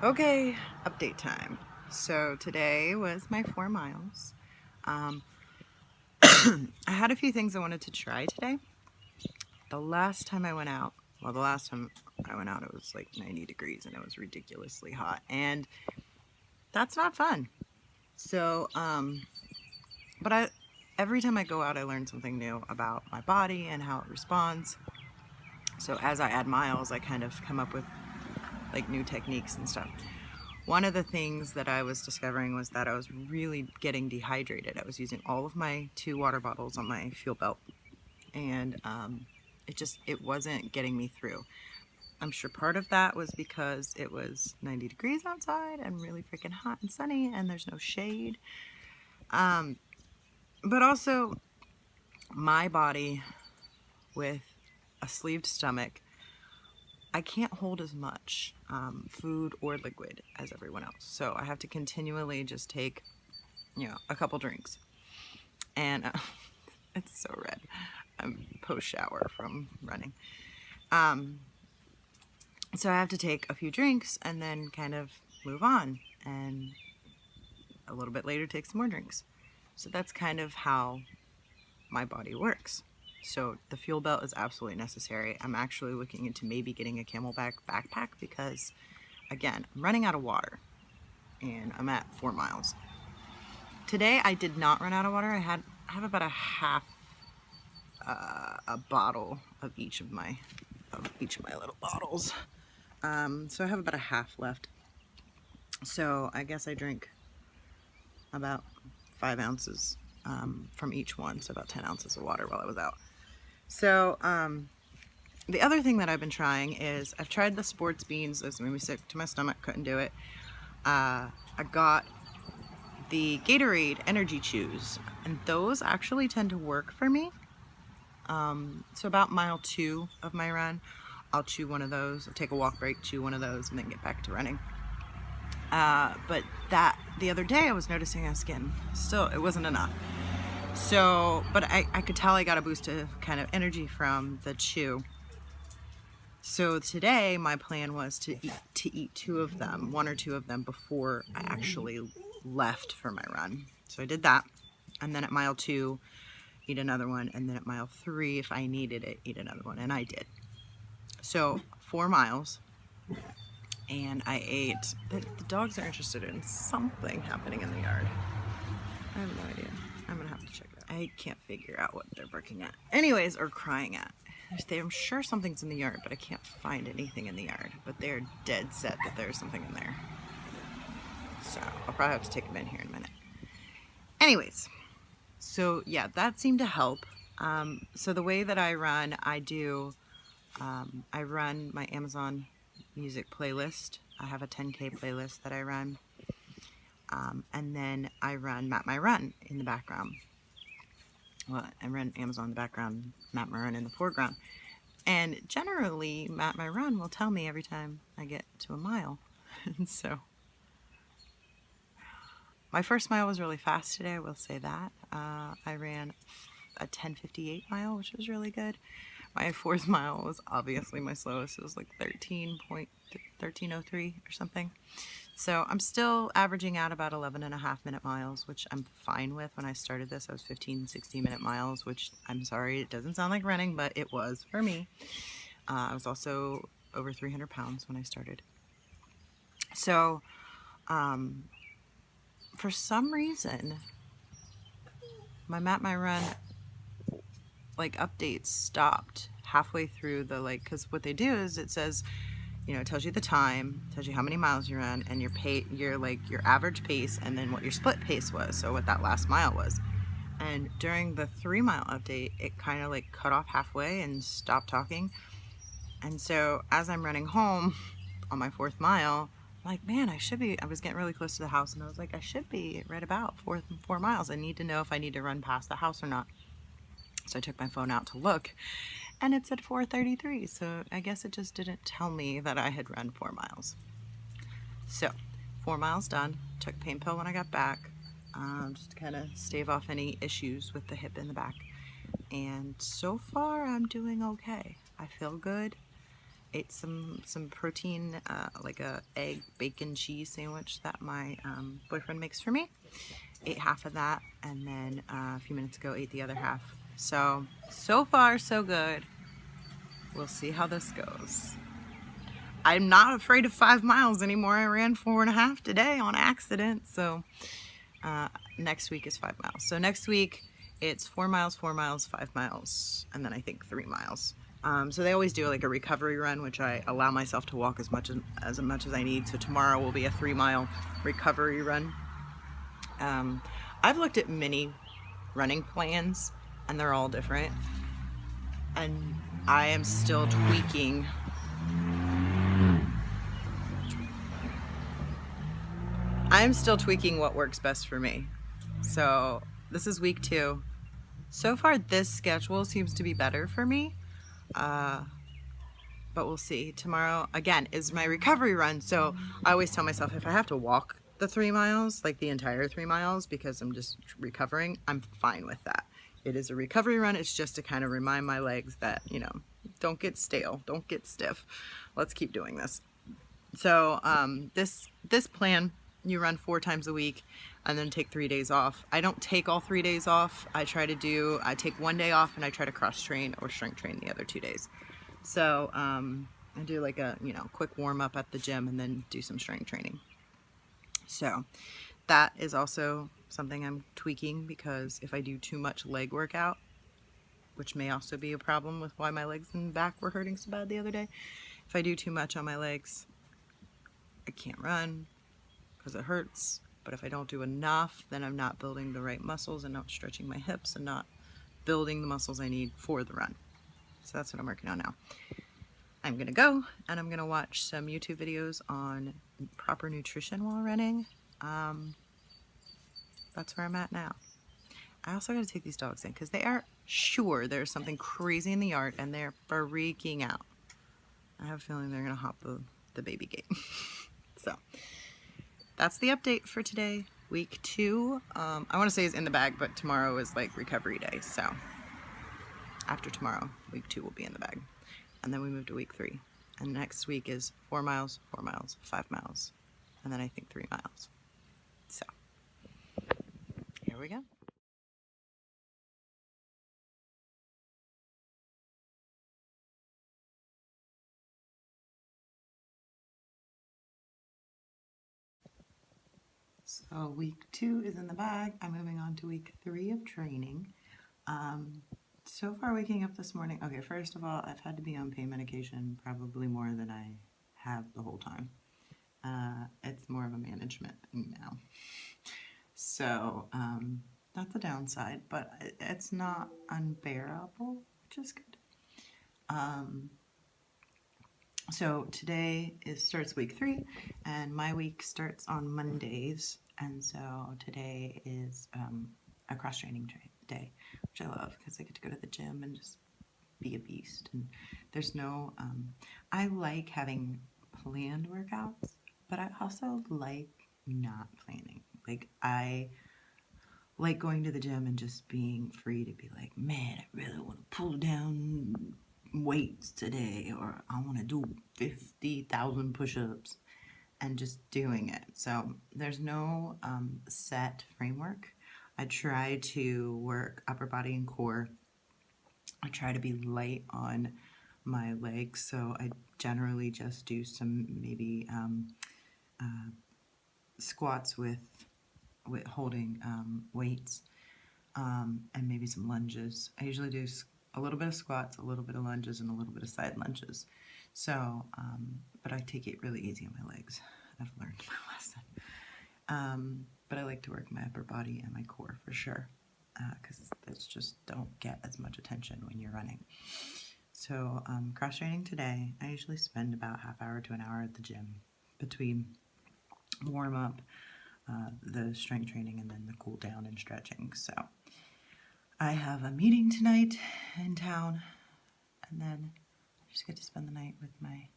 Okay, update time. So today was my 4 miles. Um, I had a few things I wanted to try today. The last time I went out, it was like 90 degrees and it was ridiculously hot, and that's not fun. So, every time I go out, I learn something new about my body and how it responds. So as I add miles, I kind of come up with like new techniques and stuff. One of the things that I was discovering was that I was really getting dehydrated. I was using all of my 2 water bottles on my fuel belt, and it wasn't getting me through. I'm sure part of that was because it was 90 degrees outside and really freaking hot and sunny, and there's no shade. But also, my body with a sleeved stomach, I can't hold as much food or liquid as everyone else. So I have to continually just take, a couple drinks. And it's so red. I'm post shower from running. So I have to take a few drinks and then kind of move on. And a little bit later, take some more drinks. So that's kind of how my body works. So the fuel belt is absolutely necessary. I'm actually looking into maybe getting a CamelBak backpack because, again, I'm running out of water and I'm at 4 miles. Today I did not run out of water. I have about a bottle of each of my little bottles. So I have about a half left. So I guess I drink about 5 ounces from each one, so about 10 ounces of water while I was out. So the other thing that I've been trying is I've tried the sports beans. This made me sick to my stomach, couldn't do it. I got the Gatorade Energy Chews, and those actually tend to work for me. So about mile 2 of my run, I'll chew one of those. I'll take a walk break, chew one of those, and then get back to running. But the other day I was noticing I was getting, still, it wasn't enough. So, but I could tell I got a boost of kind of energy from the chew. So today my plan was to eat 2 of them, 1 or 2 of them before I actually left for my run. So I did that, and then at mile 2, eat another one, and then at mile 3, if I needed it, eat another one, and I did. So 4 miles, and I ate. The dogs are interested in something happening in the yard. I have no idea. I'm gonna have to check that. I can't figure out what they're barking at. Anyways, or crying at. I'm sure something's in the yard, but I can't find anything in the yard. But they're dead set that there's something in there. So I'll probably have to take them in here in a minute. Anyways, so yeah, that seemed to help. So the way that I run, I run my Amazon Music playlist. I have a 10K playlist that I run. And then I run Map My Run in the background. Well, I run Amazon in the background, Map My Run in the foreground. And generally, Map My Run will tell me every time I get to a mile. And so, my first mile was really fast today, I will say that. I ran a 10:58 mile, which was really good. My 4th mile was obviously my slowest. It was like 13:03 or something. So I'm still averaging out about 11.5-minute miles, which I'm fine with. When I started this, I was 15, 16-minute miles, which I'm sorry, it doesn't sound like running, but it was for me. I was also over 300 pounds when I started. So for some reason, my Map My Run like updates stopped halfway through the because what they do is it says, it tells you the time, tells you how many miles you run, and your average pace, and then what your split pace was, so what that last mile was. And during the 3-mile update, it kind of cut off halfway and stopped talking. And so as I'm running home on my 4th mile, I'm like, man, I was getting really close to the house, and I was like, I should be right about 4 miles. I need to know if I need to run past the house or not. So I took my phone out to look, and it said 4:33, so I guess it just didn't tell me that I had run 4 miles. So 4 miles done. Took a pain pill when I got back, just to kind of stave off any issues with the hip in the back. And so far I'm doing okay. I feel good. ate some protein, like a egg, bacon, cheese sandwich that my boyfriend makes for me. Ate half of that, and then a few minutes ago ate the other half. So far so good. We'll see how this goes. I'm not afraid of 5 miles anymore. I ran 4.5 today on accident. So next week is 5 miles. So next week it's 4 miles, 4 miles, 5 miles, and then I think 3 miles. So they always do like a recovery run, which I allow myself to walk as much as I need. So tomorrow will be a 3-mile recovery run. I've looked at many running plans and they're all different. And I am still tweaking what works best for me. So this is week 2. So far this schedule seems to be better for me. But we'll see. Tomorrow, again, is my recovery run. So I always tell myself if I have to walk the 3 miles, like the entire 3 miles, because I'm just recovering, I'm fine with that. It is a recovery run. It's just to kind of remind my legs that, you know, don't get stale, don't get stiff. Let's keep doing this. So this plan, you run 4 times a week and then take 3 days off. I don't take all 3 days off. I take 1 day off and I try to cross train or strength train the other 2 days. So I do like a, you know, quick warm up at the gym and then do some strength training. So that is also something I'm tweaking, because if I do too much leg workout, which may also be a problem with why my legs and back were hurting so bad the other day. If I do too much on my legs, I can't run because it hurts. But if I don't do enough, then I'm not building the right muscles and not stretching my hips and not building the muscles I need for the run. So that's what I'm working on now. I'm gonna go and I'm gonna watch some YouTube videos on proper nutrition while running. That's where I'm at now. I also gotta take these dogs in because they are sure there's something crazy in the yard and they're freaking out. I have a feeling they're gonna hop the baby gate. So that's the update for today. Week 2, I wanna say is in the bag, but tomorrow is like recovery day. So after tomorrow, week 2 will be in the bag. And then we move to week 3. And next week is 4 miles, 4 miles, 5 miles. And then I think 3 miles. So here we go. So week 2 is in the bag. I'm moving on to week 3 of training. So far waking up this morning, okay, first of all, I've had to be on pain medication probably more than I have the whole time. It's more of a management thing now. So that's a downside, but it's not unbearable, which is good. So today starts week 3, and my week starts on Mondays, and so today is a cross training day, which I love because I get to go to the gym and just be a beast. And there's no, I like having planned workouts, but I also like not planning. Like I like going to the gym and just being free to be like, man, I really want to pull down weights today, or I want to do 50,000 push-ups, and just doing it. So there's no set framework. I try to work upper body and core. I try to be light on my legs, so I generally just do some maybe squats with holding weights, and maybe some lunges. I usually do a little bit of squats, a little bit of lunges, and a little bit of side lunges. So, but I take it really easy on my legs. I've learned my lesson. But I like to work my upper body and my core for sure, because those just don't get as much attention when you're running. So cross training today, I usually spend about half hour to an hour at the gym between warm up, the strength training, and then the cool down and stretching. So I have a meeting tonight in town, and then I just get to spend the night with my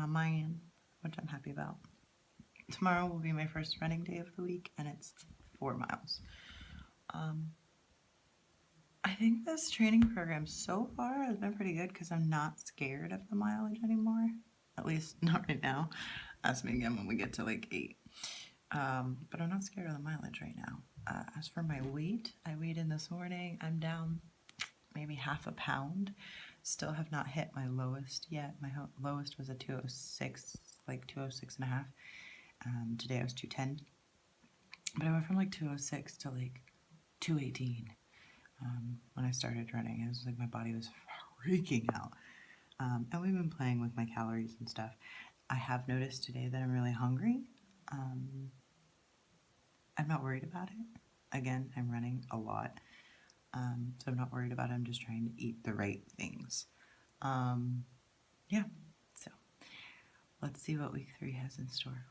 man, which I'm happy about. Tomorrow will be my first running day of the week, and it's 4 miles. I think this training program so far has been pretty good because I'm not scared of the mileage anymore. At least not right now. Ask me again when we get to like 8. But I'm not scared of the mileage right now. As for my weight, I weighed in this morning. I'm down maybe half a pound. Still have not hit my lowest yet. My lowest was a 206, like 206 and a half. Today I was 210. But I went from like 206 to like 218 when I started running. It was like my body was freaking out. And we've been playing with my calories and stuff. I have noticed today that I'm really hungry. I'm not worried about it. Again, I'm running a lot. So I'm not worried about it. I'm just trying to eat the right things. Yeah, so let's see what week 3 has in store